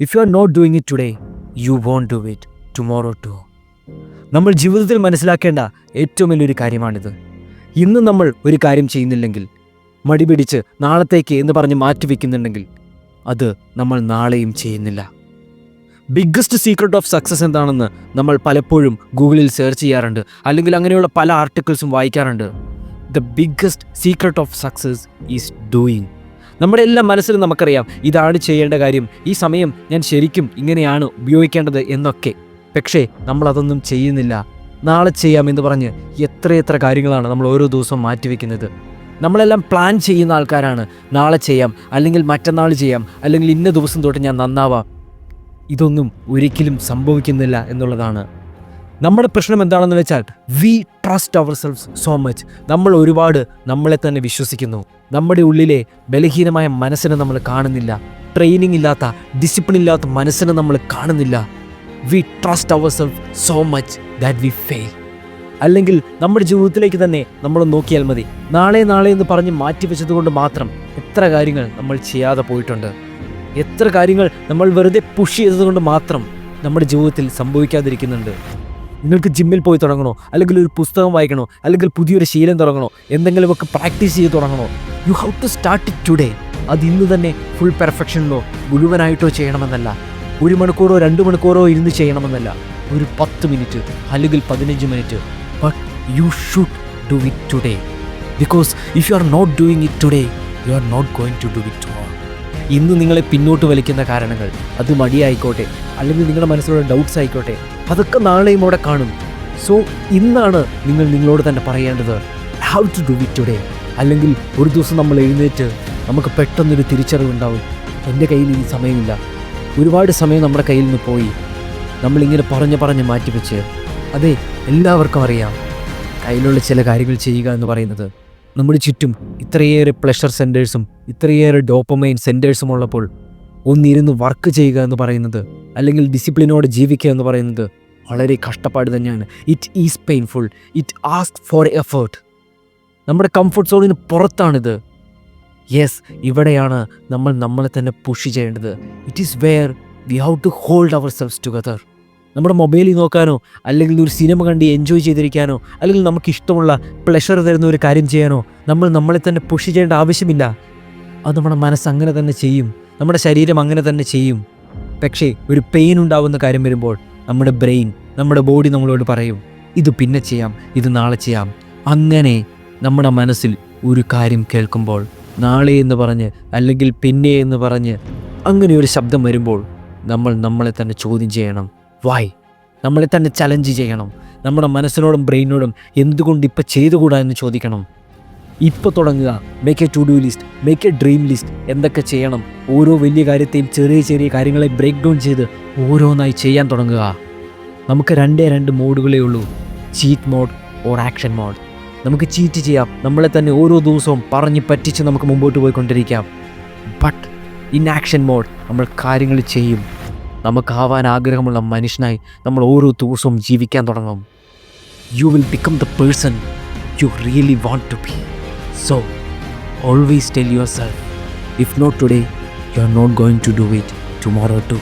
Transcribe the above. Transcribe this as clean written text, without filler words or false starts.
If you are not doing it today you won't do it tomorrow too. നമ്മൾ ജീവിതത്തിൽ മനസ്സിലാക്കേണ്ട ഏറ്റവും വലിയൊരു കാര്യമാണിത്. ഇന്ന് നമ്മൾ ഒരു കാര്യം ചെയ്യുന്നില്ലെങ്കിൽ, മടി പിടിച്ച് നാളത്തേക്ക് എന്ന് പറഞ്ഞ് മാറ്റിവെക്കുന്നുണ്ടെങ്കിൽ അത് നമ്മൾ നാളെയും ചെയ്യുന്നില്ല. ബിഗ്ഗസ്റ്റ് സീക്രട്ട് ഓഫ് സക്സസ് എന്താണെന്ന് നമ്മൾ പലപ്പോഴും ഗൂഗിളിൽ സെർച്ച് ചെയ്യാറുണ്ട്, അല്ലെങ്കിൽ അങ്ങനെയുള്ള പല ആർട്ടിക്കിൾസും വായിക്കാറുണ്ട്. The biggest secret of success is doing. നമ്മുടെ എല്ലാം മനസ്സിൽ നമുക്കറിയാം ഇതാണ് ചെയ്യേണ്ട കാര്യം, ഈ സമയം ഞാൻ ശരിക്കും ഇങ്ങനെയാണ് ഉപയോഗിക്കേണ്ടത് എന്നൊക്കെ. പക്ഷേ നമ്മളതൊന്നും ചെയ്യുന്നില്ല. നാളെ ചെയ്യാമെന്ന് പറഞ്ഞ് എത്രയെത്ര കാര്യങ്ങളാണ് നമ്മൾ ഓരോ ദിവസവും മാറ്റിവെക്കുന്നത്. നമ്മളെല്ലാം പ്ലാൻ ചെയ്യുന്ന ആൾക്കാരാണ്. നാളെ ചെയ്യാം, അല്ലെങ്കിൽ മറ്റന്നാൾ ചെയ്യാം, അല്ലെങ്കിൽ ഇന്ന ദിവസം തൊട്ട് ഞാൻ നന്നാവാം. ഇതൊന്നും ഒരിക്കലും സംഭവിക്കുന്നില്ല എന്നുള്ളതാണ് നമ്മുടെ പ്രശ്നം. എന്താണെന്ന് വെച്ചാൽ we trust ourselves so much. നമ്മൾ ഒരുപാട് നമ്മളെ തന്നെ വിശ്വസിക്കുന്നു. നമ്മുടെ ഉള്ളിലെ ബലഹീനമായ മനസ്സിനെ നമ്മൾ കാണുന്നില്ല. ട്രെയിനിങ് ഇല്ലാത്ത, ഡിസിപ്ലിൻ ഇല്ലാത്ത മനസ്സിനെ നമ്മൾ കാണുന്നില്ല. We trust ourself so much that we fail. അല്ലെങ്കിൽ നമ്മുടെ ജീവിതത്തിലേക്ക് തന്നെ നമ്മൾ നോക്കിയാൽ മതി. നാളെ നാളെ എന്ന് പറഞ്ഞ് മാറ്റിവെച്ചതുകൊണ്ട് മാത്രം എത്ര കാര്യങ്ങൾ നമ്മൾ ചെയ്യാതെ പോയിട്ടുണ്ട്. എത്ര കാര്യങ്ങൾ നമ്മൾ വെറുതെ പുഷ് ചെയ്തതുകൊണ്ട് മാത്രം നമ്മുടെ ജീവിതത്തിൽ സംഭവിക്കാതിരിക്കുന്നുണ്ട്. നിങ്ങൾക്ക് ജിമ്മിൽ പോയി തുടങ്ങണോ, അല്ലെങ്കിൽ ഒരു പുസ്തകം വായിക്കണോ, അല്ലെങ്കിൽ പുതിയൊരു ശീലം തുടങ്ങണോ, എന്തെങ്കിലുമൊക്കെ പ്രാക്ടീസ് ചെയ്ത് തുടങ്ങണോ, you have to start it today. അത് ഇന്ന് തന്നെ ഫുൾ പെർഫെക്ഷനിലോ മുഴുവനായിട്ടോ ചെയ്യണമെന്നല്ല. 1 മണിക്കൂറോ 2 മണിക്കൂറോ ഇരുന്ന് ചെയ്യണമെന്നല്ല. ഒരു 10 മിനിറ്റ് അല്ലെങ്കിൽ 15 minute. But you should do it today. Because if you are not doing it today you are not going to do it tomorrow. ഇന്ന് നിങ്ങളെ പിന്നോട്ട് വലിക്കുന്ന കാരണങ്ങൾ, അത് മടിയായിക്കോട്ടെ, അല്ലെങ്കിൽ നിങ്ങളുടെ മനസ്സിലുള്ള ഡൗട്ട്സ് ആയിക്കോട്ടെ, അതൊക്കെ നാളെയും അവിടെ കാണും. സോ ഇന്നാണ് നിങ്ങൾ നിങ്ങളോട് തന്നെ പറയേണ്ടത് how to do it today. അല്ലെങ്കിൽ ഒരു ദിവസം നമ്മൾ എഴുന്നേറ്റ് നമുക്ക് പെട്ടെന്നൊരു തിരിച്ചറിവുണ്ടാവും, എൻ്റെ കയ്യിൽ ഈ സമയമില്ല. ഒരുപാട് സമയം നമ്മുടെ കയ്യിൽ നിന്ന് പോയി. നമ്മളിങ്ങനെ പറഞ്ഞ് മാറ്റിവെച്ച്, അതെ എല്ലാവർക്കും അറിയാം, കയ്യിലുള്ള ചില കാര്യങ്ങൾ ചെയ്യുക എന്ന് പറയുന്നത്. നമ്മുടെ ചുറ്റും ഇത്രയേറെ പ്ലഷർ സെൻറ്റേഴ്സും ഇത്രയേറെ ഡോപ്പമൈൻ സെൻറ്റേഴ്സും ഉള്ളപ്പോൾ ഒന്നിരുന്ന് വർക്ക് ചെയ്യുക എന്ന് പറയുന്നത്, അല്ലെങ്കിൽ ഡിസിപ്ലിനോടെ ജീവിക്കുക എന്ന് പറയുന്നത് വളരെ കഷ്ടപ്പാട് തന്നെയാണ്. It is painful. It ask for effort. നമ്മുടെ കംഫർട്ട് സോണിന് പുറത്താണിത്. യെസ്, ഇവിടെയാണ് നമ്മൾ നമ്മളെ തന്നെ പുഷ് ചെയ്യേണ്ടത്. It is where we have to hold ourselves together. നമ്മുടെ മൊബൈലിൽ നോക്കാനോ, അല്ലെങ്കിൽ ഒരു സിനിമ കണ്ട് എൻജോയ് ചെയ്തിരിക്കാനോ, അല്ലെങ്കിൽ നമുക്കിഷ്ടമുള്ള പ്ലഷർ തരുന്ന ഒരു കാര്യം ചെയ്യാനോ നമ്മൾ നമ്മളെ തന്നെ പുഷ് ചെയ്യേണ്ട ആവശ്യമില്ല. അത് നമ്മുടെ മനസ്സ് അങ്ങനെ തന്നെ ചെയ്യും, നമ്മുടെ ശരീരം അങ്ങനെ തന്നെ ചെയ്യും. പക്ഷേ ഒരു പെയിൻ ഉണ്ടാവുന്ന കാര്യം വരുമ്പോൾ നമ്മുടെ ബ്രെയിൻ, നമ്മുടെ ബോഡി നമ്മളോട് പറയും ഇത് പിന്നെ ചെയ്യാം, ഇത് നാളെ ചെയ്യാം. അങ്ങനെ നമ്മുടെ മനസ്സിൽ ഒരു കാര്യം കേൾക്കുമ്പോൾ നാളെ എന്ന് പറഞ്ഞ്, അല്ലെങ്കിൽ പിന്നെ എന്ന് പറഞ്ഞ് അങ്ങനെ ഒരു ശബ്ദം വരുമ്പോൾ നമ്മൾ നമ്മളെ തന്നെ ചോദ്യം ചെയ്യണം. വൈ? നമ്മളെ തന്നെ ചലഞ്ച് ചെയ്യണം. നമ്മുടെ മനസ്സിനോടും ബ്രെയിനോടും എന്തുകൊണ്ട് ഇപ്പം ചെയ്തുകൂടാ എന്ന് ചോദിക്കണം. ഇപ്പോൾ തുടങ്ങുക. Make a to do list, make a dream list. എന്തൊക്കെ ചെയ്യണം? ഓരോ വലിയ കാര്യത്തെയും ചെറിയ ചെറിയ കാര്യങ്ങളെ ബ്രേക്ക് ഡൗൺ ചെയ്ത് ഓരോന്നായി ചെയ്യാൻ തുടങ്ങുക. നമുക്ക് 2 മോഡുകളേ ഉള്ളൂ, cheat mode or action mode. നമുക്ക് ചീറ്റ് ചെയ്യാം, നമ്മളെ തന്നെ ഓരോ ദിവസവും പറഞ്ഞ് പറ്റിച്ച് നമുക്ക് മുമ്പോട്ട് പോയിക്കൊണ്ടിരിക്കാം. ബട്ട് ഇൻ ആക്ഷൻ മോഡ് നമ്മൾ കാര്യങ്ങൾ ചെയ്യും. നമുക്കാവാൻ ആഗ്രഹമുള്ള മനുഷ്യനായി നമ്മൾ ഓരോ ദിവസവും ജീവിക്കാൻ തുടങ്ങും. You will become the person you really want to be. So, always tell yourself, if not today, you are not going to do it tomorrow too.